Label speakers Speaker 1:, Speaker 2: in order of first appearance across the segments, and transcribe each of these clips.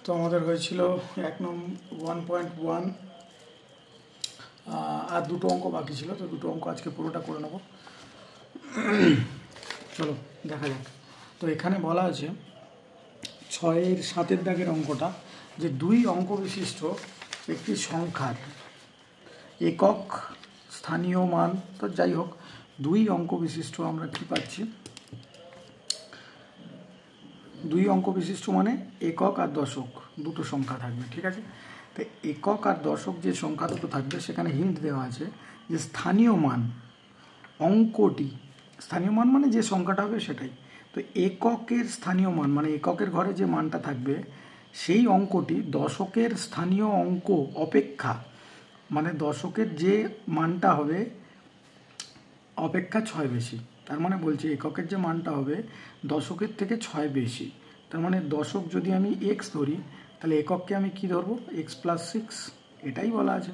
Speaker 1: তো আমাদের হয়েছিল 1.1 আর দুটো অঙ্ক বাকি ছিল, তো দুটো অঙ্ক আজকে পুরোটা করে নেব। চলো দেখা যাক। তো এখানে বলা আছে 6-এর 7-এর দাগের অঙ্কটা, যে দুই অঙ্ক বিশিষ্ট একটি সংখ্যার একক স্থানীয় মান, তো যাই হোক দুই অঙ্ক বিশিষ্ট আমরা কি পাচ্ছি, দুই অঙ্ক বিশিষ্ট মানে একক আর দশক দুটো সংখ্যা থাকবে, ঠিক আছে। তো একক আর দশক যে সংখ্যা দুটো থাকবে সেখানে হিন্ট দেওয়া আছে যে স্থানীয় মান অঙ্কটি, স্থানীয় মান মানে যে সংখ্যাটা হবে সেটাই, তো এককের স্থানীয় মান মানে এককের ঘরে যে মানটা থাকবে সেই অঙ্কটি দশকের স্থানীয় অঙ্ক অপেক্ষা, মানে দশকের যে মানটা হবে অপেক্ষা 6 বেশি। তার মানে বলছি এককের যে মানটা হবে দশকের থেকে 6 বেশি। তার মানে দশক যদি আমি এক্স ধরি তাহলে একককে আমি কি ধরবো, x+6, এটাই বলা আছে।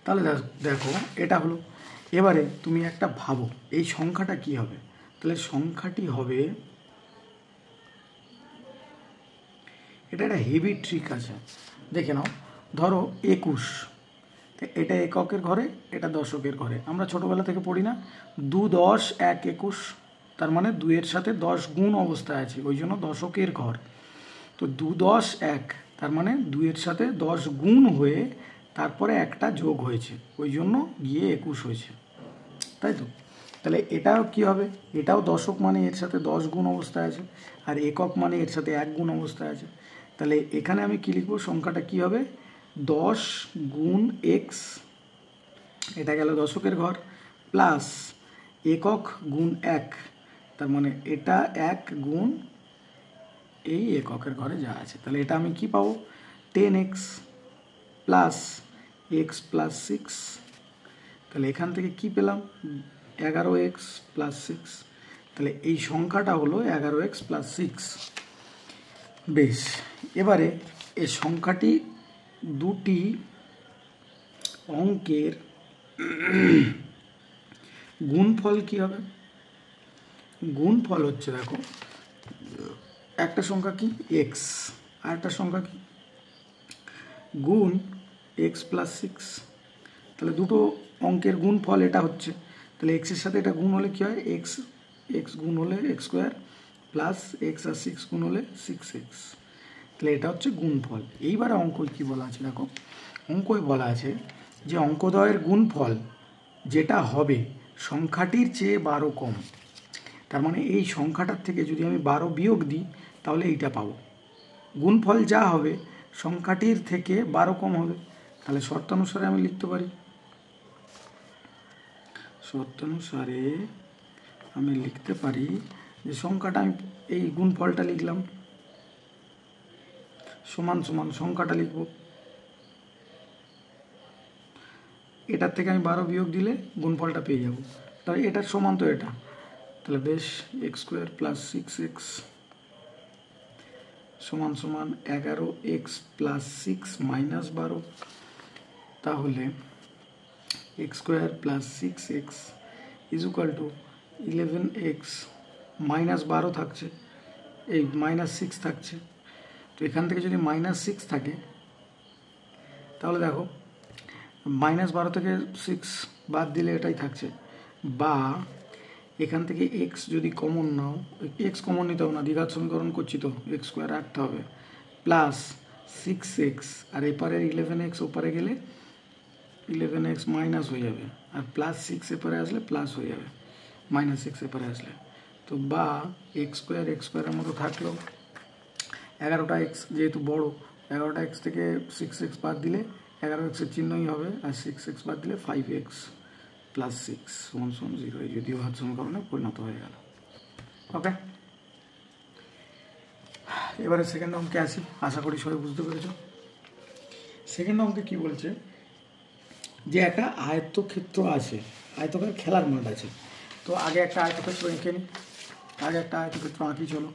Speaker 1: তাহলে দেখো এটা হলো। এবারে তুমি একটা ভাবো এই সংখ্যাটা কি হবে, তাহলে সংখ্যাটি হবে, এটা একটা হেভি ট্রিক আছে, দেখে নাও। ধরো 21, এটা এককের ঘরে, এটা দশকের ঘরে। আমরা ছোটোবেলা থেকে পড়ি না 2 10 1 21, তার মানে 2-এর সাথে 10 গুণ অবস্থায় আছে, ওই জন্য দশকের ঘর। তো 2 10 1, তার মানে 2-এর সাথে 10 গুণ হয়ে তারপরে একটা যোগ হয়েছে, ওই জন্য গিয়ে 21 হয়েছে, তাই তো। তাহলে এটাও কি হবে, এটাও দশক মানে এর সাথে 10 গুণ অবস্থায় আছে, আর একক মানে এর সাথে 1 গুণ অবস্থায় আছে। তাহলে এখানে আমি কি লিখবো, সংখ্যাটা কি হবে, 10 গুণ এক্স, এটা গেল দশকের ঘর, প্লাস একক গুণ 1, তার মানে এটা 1 গুণ এই এককের ঘরে যা আছে। তাহলে এটা আমি কি পাবো, 10x প্লাস x+6, তাহলে এখান থেকে কি পেলাম, 11x + 6, তাহলে এই সংখ্যাটা হলো 11x + 6। বেশ, এবারে এই সংখ্যাটি দুটি অঙ্কের গুণফল কি হবে, গুণফল হচ্ছে দেখো একটা সংখ্যা কি x আর একটা সংখ্যা কি গুণ x+6, তাহলে দুটো অঙ্কের গুণফল এটা হচ্ছে। তাহলে এক্সের সাথে এটা গুণ হলে কি হয়, এক্স গুণ হলে x² প্লাস এক্স আর 6 গুণ হলে 6x, তাহলে এটা হচ্ছে গুণফল। এইবারে অঙ্কই কি বলা আছে দেখো, অঙ্কই বলা আছে যে অঙ্কদ্বয়ের গুণফল যেটা হবে সংখ্যাটির চেয়ে 12 কম। তার মানে এই সংখ্যাটার থেকে যদি আমি 12 বিয়োগ দিই তাহলে এইটা পাবো, গুণফল যা হবে সংখ্যাটির থেকে 12 কম হবে। তাহলে শর্তানুসারে আমি লিখতে পারি, শর্তানুসারে আমি লিখতে পারি যে সংখ্যাটা, আমি এই গুণফলটা লিখলাম সমান সমান সংখ্যাটা লিখব, এটার থেকে আমি 12 বিয়োগ দিলে গুণফলটা পেয়ে যাব। তাহলে এটার সমান তো এটা, তাহলে বেশ x² + 6x সমান সমান 11x + 6 - 12, তাহলে x² + 6x = 11x -12 থাকছে, এই -6 থাকছে। তো এখান থেকে যদি -6 থাকে তাহলে দেখো -12 থেকে 6 বাদ দিলে এটাই থাকছে, বা এখান থেকে x যদি কমন নাও, x কমন নিতে হবে না, দ্বিঘাত সমীকরণ করছি তো, x² রাখতে হবে, প্লাস 6x, আর এপারে 11x ওপারে গেলে 11x মাইনাস হয়ে যাবে, আর +6 এপারে আসলে প্লাস হয়ে যাবে, -6 এপারে আসলে। তো বা x² এর মতো থাকলো, 11টা x যেহেতু বড়, 11টা x থেকে 6x বাদ দিলে 11x এর চিহ্নই হবে, আর 6x বাদ দিলে 5x + 6 = 0, এই যদিও ঘাত সমীকরণে পরিণত হয়ে গেল। ওকে, এবারে সেকেন্ড অঙ্কে আসি, আশা করি সবাই বুঝতে পেরেছ। সেকেন্ড অঙ্কে কি বলছে, যে একটা আয়তক্ষেত্র আছে, আয়তকার খেলার মাঠ আছে। তো আগে একটা আয়তক্ষেত্র এঁকে নিই, আগে একটা আয়তক্ষেত্র আঁকি, চলো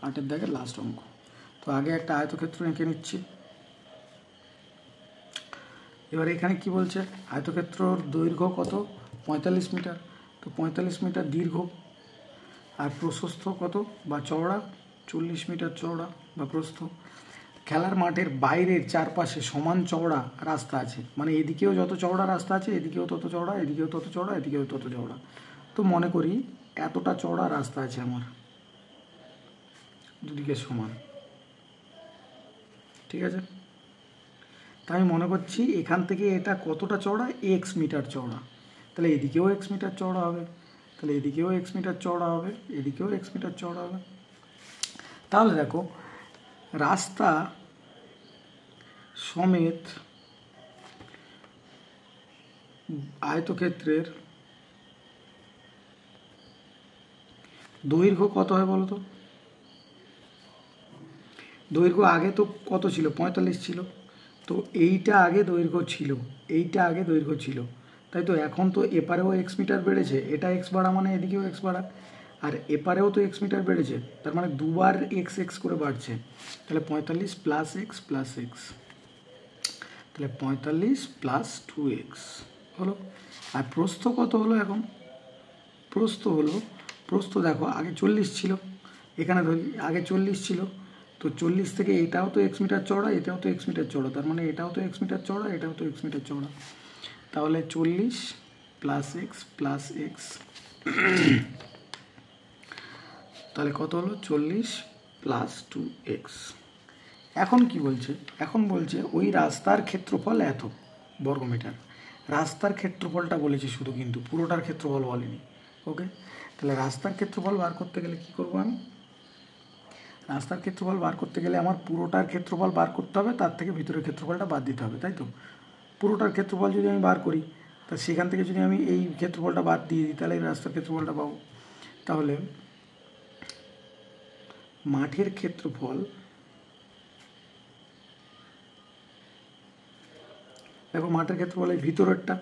Speaker 1: 8-এর দাগের লাস্ট অঙ্ক। তো আগে একটা আয়তক্ষেত্র এঁকে নিচ্ছি। এবার এখানে কি বলছে, আয়তক্ষেত্রর দৈর্ঘ্য কত, 45 মিটার, তো 45 মিটার দীর্ঘ, আর প্রশস্ত কত বা চওড়া 40 মিটার চওড়া বা প্রস্থ। খেলার মাঠের বাইরের চারপাশে সমান চওড়া রাস্তা আছে, মানে এদিকেও যত চওড়া রাস্তা আছে এদিকেও তত চওড়া, এদিকেও তত চওড়া, এদিকেও তত চওড়া। তো মনে করি এতটা চওড়া রাস্তা আছে আমার, দুদিকে সমান, ঠিক আছে। তাই আমি মনে করছি এখান থেকে এটা কতটা চওড়া, এক্স মিটার চওড়া। তাহলে এদিকেও এক্স মিটার চওড়া হবে, তাহলে এদিকেও এক্স মিটার চওড়া হবে, এদিকেও এক্স মিটার চওড়া হবে। তাহলে দেখো রাস্তা সমেত আয়তক্ষেত্রের দৈর্ঘ্য কত হয় বলো তো? দৈর্ঘ্য আগে তো কত ছিল, 45 ছিল। তো এইটা আগে দৈর্ঘ্য ছিল, এইটা আগে দৈর্ঘ্য ছিল, তাই তো। এখন তো এপারেও এক্স মিটার বেড়েছে, এটা এক্স বাড়া মানে এদিকেও এক্স বাড়া, আর এপারেও তো এক্স মিটার বেড়েছে, তার মানে দুবার এক্স এক্স করে বাড়ছে। তাহলে 45 প্লাস এক্স প্লাস এক্স, তাহলে 45 প্লাস 2x হলো। আর প্রস্থ কত হলো এখন? প্রস্থ হলো, প্রস্থ দেখো আগে 40 ছিল, এখানে ধরি আগে 40 ছিল, তো 40 থেকে এটাও তো এক্স মিটার চওড়া, এটাও তো এক্স মিটার চওড়া, তার মানে এটাও তো এক্স মিটার চওড়া, এটাও তো এক্স মিটার চওড়া। তাহলে 40 প্লাস এক্স প্লাস এক্স, তাহলে কত হলো? 40 প্লাস 2x। এখন কি বলছে? এখন বলছে ওই রাস্তার ক্ষেত্রফল এত বর্গমিটার। রাস্তার ক্ষেত্রফলটা বলেছে শুধু, কিন্তু পুরোটার ক্ষেত্রফল বলেনি। ওকে, তাহলে রাস্তার ক্ষেত্রফল বার করতে গেলে কি করব আমি? রাস্তার ক্ষেত্রফল বার করতে গেলে আমার পুরোটার ক্ষেত্রফল বার করতে হবে, তার থেকে ভিতরের ক্ষেত্রফলটা বাদ দিতে হবে, তাই তো। পুরোটার ক্ষেত্রফল যদি আমি বার করি, তা সেখান থেকে যদি আমি এই ক্ষেত্রফলটা বাদ দিয়ে দিই, তাহলে এই রাস্তার ক্ষেত্রফলটা পাবো। তাহলে মাঠের ক্ষেত্রফল, দেখো মাঠের ক্ষেত্রফল এই ভিতরেরটা,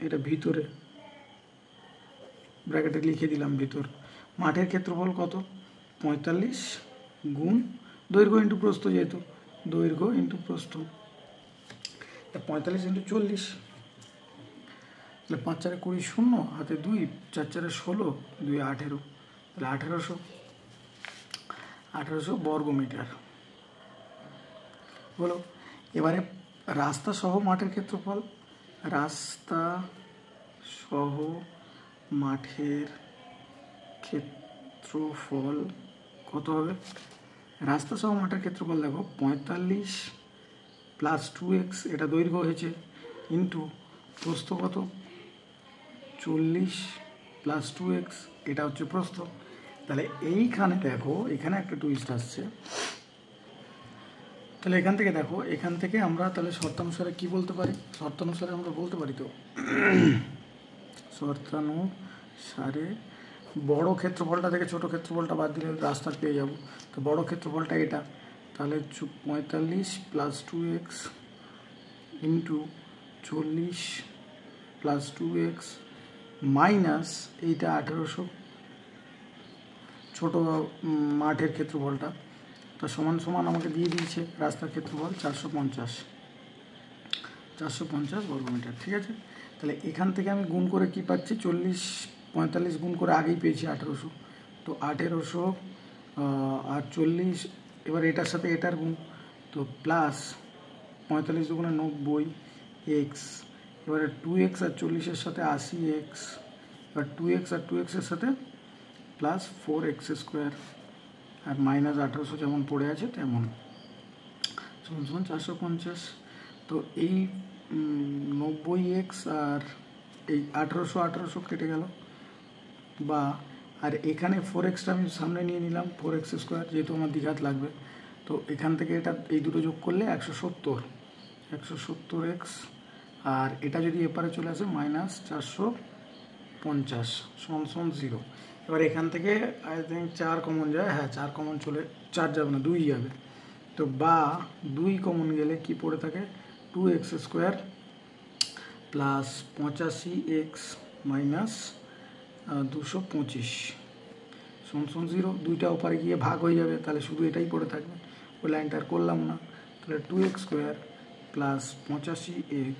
Speaker 1: এটা ভিতরে ব্র্যাকেটে লিখে দিলাম ভিতর। মাঠের ক্ষেত্রফল কত? 45 গুণ দৈর্ঘ্য ইন্টু প্রস্থ, যেহেতু দৈর্ঘ্য ইন্টু প্রস্থ, 45 ইন্টু 40, তাহলে 5 4 20, শূন্য হাতে 2, 4 4 16, 2 18, তাহলে 1800 বর্গমিটার হলো। এবারে রাস্তা সহ মাঠের ক্ষেত্রফল, রাস্তা সহ মাঠের ক্ষেত্রফল কত হবে? রাস্তা সহ মাঠের ক্ষেত্রফল দেখো 45 প্লাস 2x, এটা দৈর্ঘ্য হয়েছে, ইন্টু প্রস্থ কত? 40 প্লাস 2x, এটা হচ্ছে প্রস্থ। তাহলে এইখানে দেখো এখানে একটা টুইস্ট আসছে। তাহলে এখান থেকে দেখো, এখান থেকে আমরা তাহলে শর্তানুসারে কি বলতে পারি? শর্তানুসারে আমরা বলতে পারি তো, শর্তানুসারে বড় ক্ষেত্রফলটা থেকে ছোট ক্ষেত্রফলটা বাদ দিলে রাস্তা পেয়ে যাব। তো বড় ক্ষেত্রফলটা এটা, তাহলে 45 plus 2x into 40 plus 2x minus এইটা 1800 ছোট মাঠের ক্ষেত্রফলটা, তা সমান সমান আমাকে দিয়ে দিয়েছে রাস্তার ক্ষেত্রফল 450 বর্গমিটার, ঠিক আছে। তাহলে এখান থেকে আমি গুণ করে কি পাচ্ছি? 40 45 গুণ করে আগেই পেয়েছি 1800, তো 1800 আর 40, এবার এটার সাথে এটার গুণ, তো প্লাস 45 দুগুণে 90 এক্স, এবারে 2x আর 40-এর সাথে 80x, এবার 2x আর 2x-এর সাথে প্লাস 4x স্কোয়ার, আর মাইনাস 1800 যেমন পড়ে আছে তেমন, সমান 450। তো এই 90x আর এই 1800 কেটে গেল, বা আর এখানে 4xটা আমি সামনে নিয়ে নিলাম, 4x স্কোয়ার, যেহেতু আমার দ্বিঘাত লাগবে। তো এখান থেকে এটা এই দুটো যোগ করলে 170x, আর এটা যদি এপারে চলে আসে মাইনাস 450 সমান 0। এবার এখান থেকে আই থিঙ্ক 4 কমন যায়, হ্যাঁ 4 কমন চলে, 4 যাবে না 2 যাবে, তো বা 2 কমন গেলে কি পড়ে থাকে? 2x square plus 85x minus 225 সমান 0। 2টা ওপারে গিয়ে ভাগ হয়ে যাবে, তাহলে শুধু এটাই পড়ে থাকবে, ওই লাইনটা আর করলাম না। তাহলে 2x square plus 85x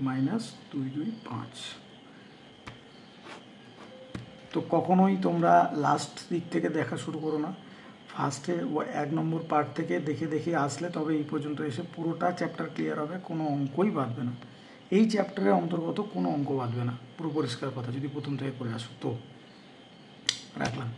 Speaker 1: minus 225, তো কখনোই তোমরা লাস্ট দিক থেকে দেখা শুরু করো না, ফার্স্টে 1 নম্বর পার্ট থেকে দেখে দেখে আসলে তবে এই পর্যন্ত এসে পুরোটা চ্যাপ্টার ক্লিয়ার হবে, কোনো অঙ্কই বাঁধবে না। এই চ্যাপ্টারের অন্তর্গত কোনো অঙ্ক বাঁধবে না, পুরো পরিষ্কার কথা, যদি প্রথম থেকে করে আসো তো। রাখলাম।